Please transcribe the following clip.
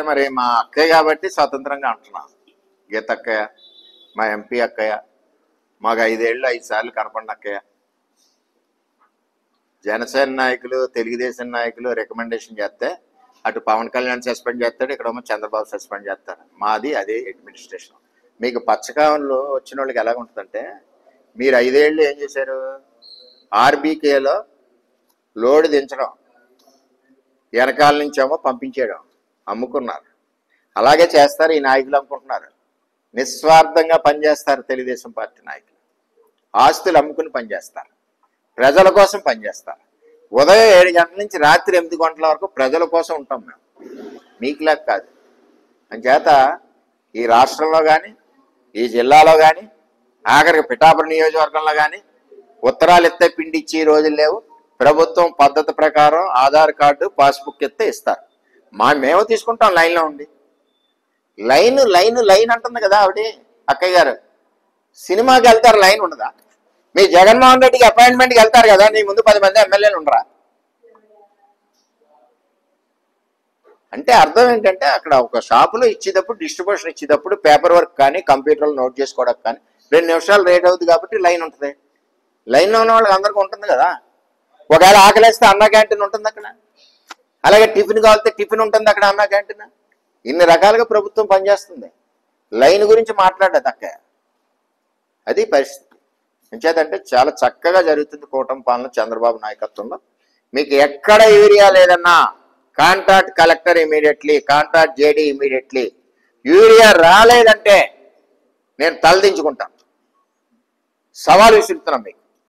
మరి మా అక్కయ్య కాబట్టి స్వతంత్రంగా అంటున్నా. గీత అక్కయ్య, మా ఎంపీ అక్కయ్య, మాకు 5 ఏళ్ళు 5 సార్లు కనపడిన అక్కయ్య. జనసేన నాయకులు, తెలుగుదేశం నాయకులు రికమెండేషన్ చేస్తే అటు పవన్ కళ్యాణ్ సస్పెండ్ చేస్తాడు, ఇక్కడేమో చంద్రబాబు సస్పెండ్ చేస్తారు. మాది అదే అడ్మినిస్ట్రేషన్. మీకు పచ్చకాలంలో వచ్చిన వాళ్ళకి ఎలాగ ఉంటుందంటే, మీరు 5 ఏళ్ళు ఏం చేశారు? ఆర్బీకేలో లోడ్ దించడం, వెనకాల నుంచేమో పంపించేయడం, అమ్ముకున్నారు. అలాగే చేస్తారు ఈ నాయకులు అనుకుంటున్నారు. నిస్వార్థంగా పనిచేస్తారు తెలుగుదేశం పార్టీ నాయకులు. ఆస్తులు అమ్ముకుని పనిచేస్తారు, ప్రజల కోసం పనిచేస్తారు. ఉదయం 7 గంటల నుంచి రాత్రి 8 గంటల వరకు ప్రజల కోసం ఉంటాం మేము, మీకులాగా కాదు. అంచేత ఈ రాష్ట్రంలో కానీ, ఈ జిల్లాలో కానీ, ఆఖరికి పిఠాపురం నియోజకవర్గంలో కానీ ఉత్తరాలు ఇస్తే పిండి ఇచ్చే రోజులు లేవు. ప్రభుత్వం పద్ధతి ప్రకారం ఆధార్ కార్డు, పాస్బుక్ ఇస్తే ఇస్తారు. మేము తీసుకుంటాం లైన్లో ఉండి. లైన్ లైన్ లైన్ అంటుంది కదా ఆవిడ అక్కయ్య గారు. సినిమాకి వెళ్తారు, లైన్ ఉండదా? మీ జగన్మోహన్ రెడ్డికి అపాయింట్మెంట్కి వెళ్తారు కదా, నీ ముందు 10 మంది ఎమ్మెల్యేలు ఉండరా? అంటే అర్థం ఏంటంటే, అక్కడ ఒక షాపులో ఇచ్చేటప్పుడు, డిస్ట్రిబ్యూషన్ ఇచ్చేటప్పుడు పేపర్ వర్క్ కానీ, కంప్యూటర్లో నోట్ చేసుకోవడానికి కానీ 2 నిమిషాలు లేట్ అవుతుంది కాబట్టి లైన్ ఉంటుంది. లైన్లో ఉన్న వాళ్ళకి అందరికీ ఉంటుంది కదా. ఒకవేళ ఆకలేస్తే అన్న క్యాంటీన్ ఉంటుంది అక్కడ, అలాగే టిఫిన్ కావాలితే టిఫిన్ ఉంటుంది అక్కడ, అన్న క్యాంటీన్. ఇన్ని రకాలుగా ప్రభుత్వం పనిచేస్తుంది. లైన్ గురించి మాట్లాడదు అక్క. అది పరిస్థితి. ఎంచేతంటే చాలా చక్కగా జరుగుతుంది కూటమి పాలన చంద్రబాబు నాయకత్వంలో. మీకు ఎక్కడ యూరియా లేదన్నా contract collector immediately, contract JD immediately. Urea రాలేదంటే నేను తలదించుకుంటాను. సవాల్ విసురుతున్నాం మీకు.